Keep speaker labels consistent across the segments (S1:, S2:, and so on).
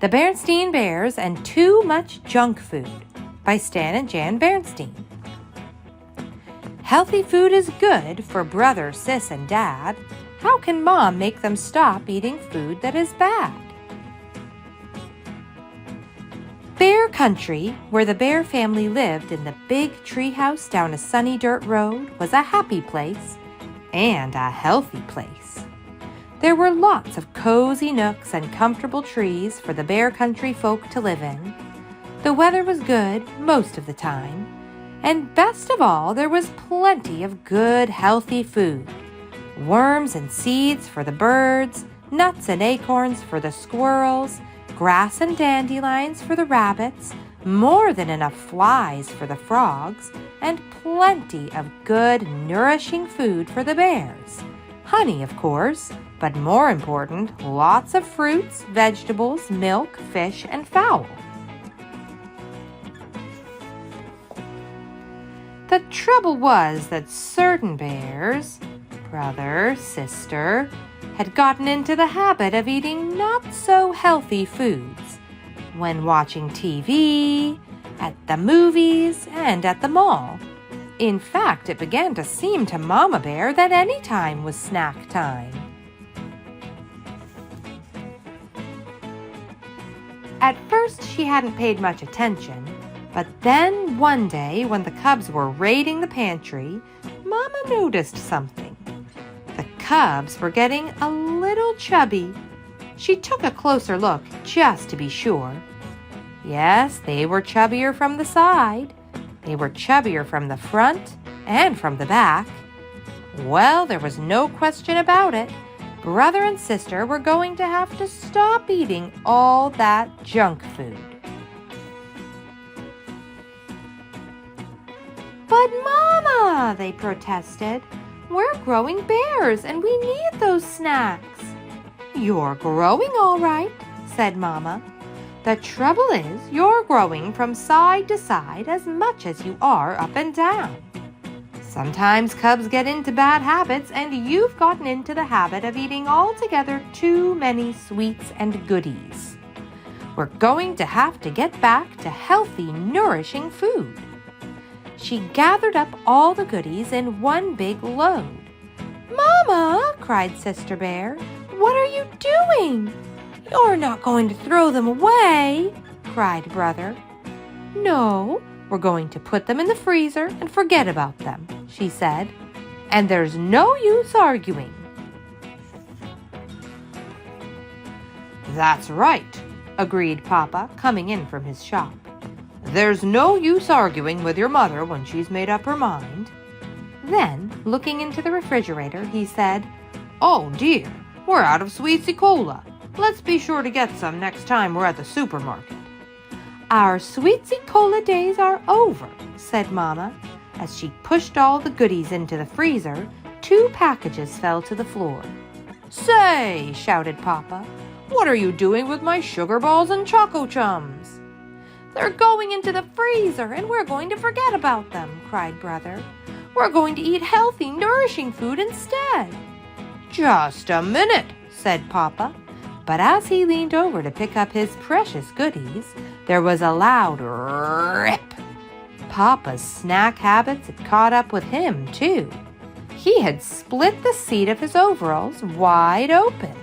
S1: The Berenstain Bears and Too Much Junk Food by Stan and Jan Berenstain. Healthy food is good for brother, sis, and dad. How can mom make them stop eating food that is bad? Bear Country, where the Bear family lived in the big treehouse down a sunny dirt road, was a happy place and a healthy place. There were lots of cozy nooks and comfortable trees for the Bear Country folk to live in. The weather was good most of the time, and best of all, there was plenty of good, healthy food. Worms and seeds for the birds, nuts and acorns for the squirrels, grass and dandelions for the rabbits, more than enough flies for the frogs, and plenty of good, nourishing food for the bears. Honey, of course, but more important, lots of fruits, vegetables, milk, fish, and fowl. The trouble was that certain bears, brother, sister, had gotten into the habit of eating not-so-healthy foods when watching TV, at the movies, and at the mall. In fact, it began to seem to Mama Bear that any time was snack time. At first, she hadn't paid much attention, but then one day when the cubs were raiding the pantry, Mama noticed something. The cubs were getting a little chubby. She took a closer look just to be sure. Yes, they were chubbier from the side. They were chubbier from the front and from the back. Well, there was no question about it. Brother and sister were going to have to stop eating all that junk food. "But Mama," they protested, "we're growing bears and we need those snacks." "You're growing all right," said Mama. "The trouble is you're growing from side to side as much as you are up and down. Sometimes cubs get into bad habits, and you've gotten into the habit of eating altogether too many sweets and goodies. We're going to have to get back to healthy, nourishing food." She gathered up all the goodies in one big load. "Mama," cried Sister Bear, "what are you doing?" "You're not going to throw them away," cried Brother. "No, we're going to put them in the freezer and forget about them," she said. "And there's no use arguing." "That's right," agreed Papa, coming in from his shop. "There's no use arguing with your mother when she's made up her mind." Then, looking into the refrigerator, he said, "Oh dear, we're out of Sweetie Cola. Let's be sure to get some next time we're at the supermarket." "Our Sweetie Cola days are over," said Mama. As she pushed all the goodies into the freezer, 2 packages fell to the floor. "Say," shouted Papa, "what are you doing with my sugar balls and Choco Chums?" "They're going into the freezer and we're going to forget about them," cried Brother. "We're going to eat healthy, nourishing food instead." "Just a minute," said Papa. But as he leaned over to pick up his precious goodies, there was a loud rip. Papa's snack habits had caught up with him, too. He had split the seat of his overalls wide open.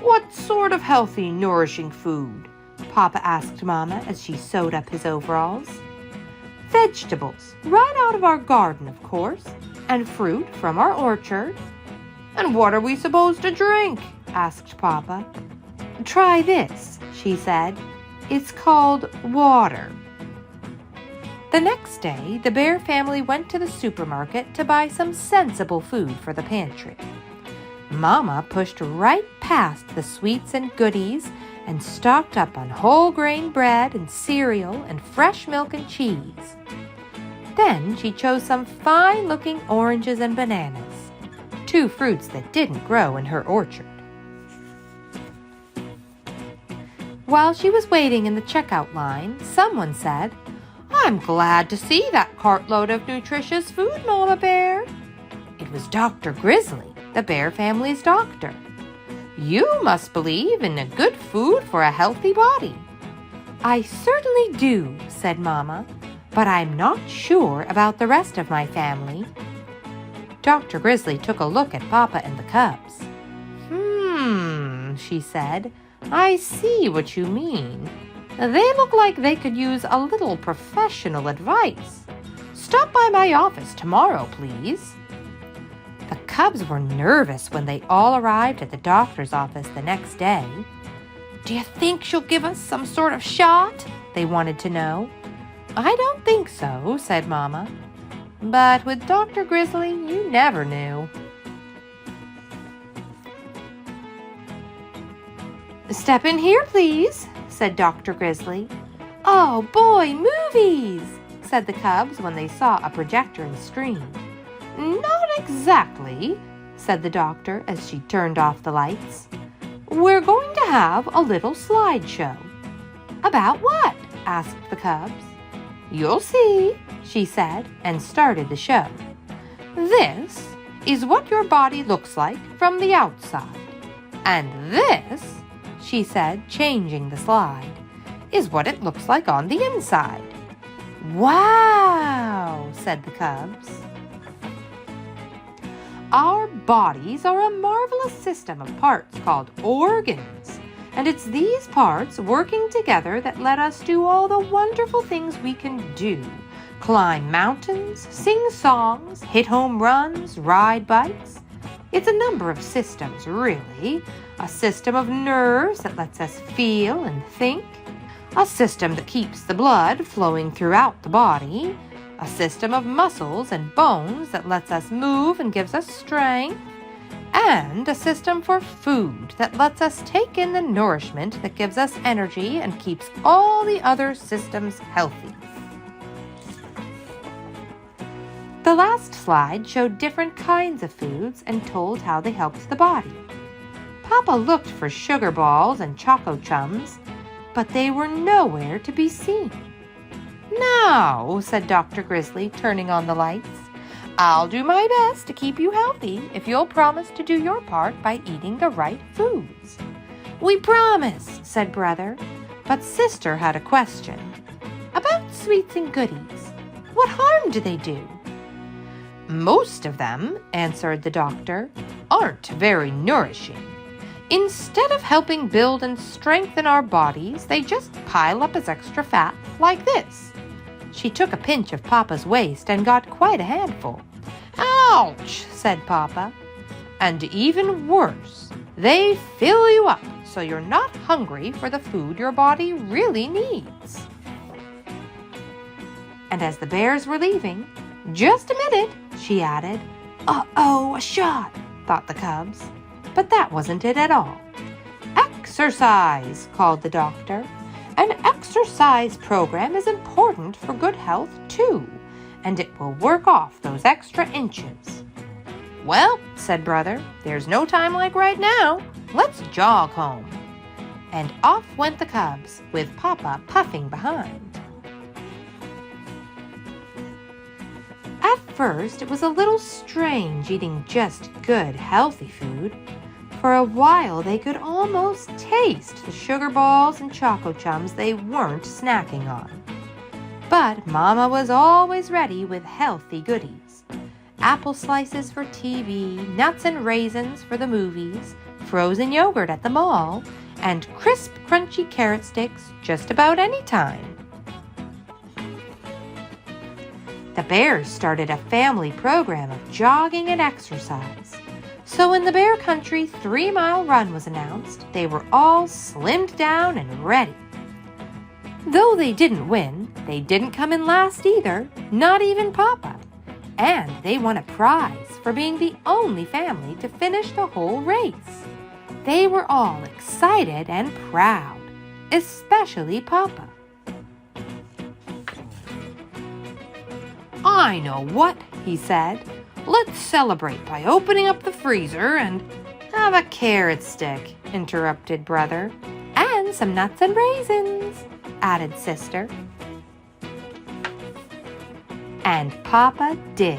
S1: "What sort of healthy, nourishing food?" Papa asked Mama as she sewed up his overalls. "Vegetables, right out of our garden, of course, and fruit from our orchard." "And what are we supposed to drink?" asked Papa. "Try this," she said. "It's called water." The next day, the Bear family went to the supermarket to buy some sensible food for the pantry. Mama pushed right past the sweets and goodies and stocked up on whole grain bread and cereal and fresh milk and cheese. Then she chose some fine-looking oranges and bananas, 2 fruits that didn't grow in her orchard. While she was waiting in the checkout line, someone said, "I'm glad to see that cartload of nutritious food, Mama Bear." It was Dr. Grizzly, the Bear family's doctor. You must believe in a good food for a healthy body." "I certainly do," said Mama, "but I'm not sure about the rest of my family." Dr. Grizzly took a look at Papa and the cubs. She said, "I see what you mean. They look like they could use a little professional advice. Stop by my office tomorrow, please." The cubs were nervous when they all arrived at the doctor's office the next day. "Do you think she'll give us some sort of shot?" they wanted to know. "I don't think so," said Mama. But with Dr. Grizzly, you never knew. "Step in here, please," said Dr. Grizzly. "Oh boy, movies," said the cubs when they saw a projector screen. "Not exactly," said the doctor as she turned off the lights. "We're going to have a little slideshow." "About what?" asked the cubs. "You'll see," she said, and started the show. "This is what your body looks like from the outside. And this," she said, changing the slide, "is what it looks like on the inside." "Wow," said the cubs. "Our bodies are a marvelous system of parts called organs. And it's these parts working together that let us do all the wonderful things we can do. Climb mountains, sing songs, hit home runs, ride bikes. It's a number of systems, really. A system of nerves that lets us feel and think. A system that keeps the blood flowing throughout the body. A system of muscles and bones that lets us move and gives us strength. And a system for food that lets us take in the nourishment that gives us energy and keeps all the other systems healthy." The last slide showed different kinds of foods and told how they helped the body. Papa looked for sugar balls and choco chums, but they were nowhere to be seen. "Now," said Dr. Grizzly, turning on the lights, "I'll do my best to keep you healthy if you'll promise to do your part by eating the right foods." "We promise," said Brother, but Sister had a question. "About sweets and goodies, what harm do they do?" "Most of them," answered the doctor, "aren't very nourishing. Instead of helping build and strengthen our bodies, they just pile up as extra fat like this." She took a pinch of Papa's waist and got quite a handful. "Ouch," said Papa. "And even worse, they fill you up so you're not hungry for the food your body really needs." And as the bears were leaving, "Just a minute," she added. "Uh-oh, a shot," thought the cubs. But that wasn't it at all. "Exercise," called the doctor. "An exercise program is important for good health, too, and it will work off those extra inches." "Well," said Brother, "there's no time like right now. Let's jog home." And off went the cubs, with Papa puffing behind. At first, it was a little strange eating just good, healthy food. For a while, they could almost taste the sugar balls and choco chums they weren't snacking on. But Mama was always ready with healthy goodies. Apple slices for TV, nuts and raisins for the movies, frozen yogurt at the mall, and crisp, crunchy carrot sticks just about any time. The bears started a family program of jogging and exercise. So when the Bear Country 3-mile run was announced, they were all slimmed down and ready. Though they didn't win, they didn't come in last either, not even Papa. And they won a prize for being the only family to finish the whole race. They were all excited and proud, especially Papa. "I know what," he said. "Let's celebrate by opening up the freezer and—" "Have a carrot stick," interrupted Brother. "And some nuts and raisins," added Sister. And Papa did.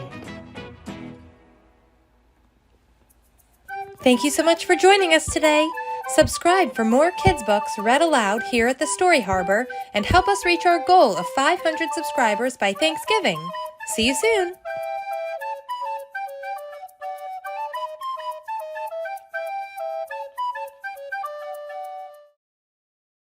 S1: Thank you so much for joining us today. Subscribe for more kids' books read aloud here at the Story Harbor and help us reach our goal of 500 subscribers by Thanksgiving. See you soon!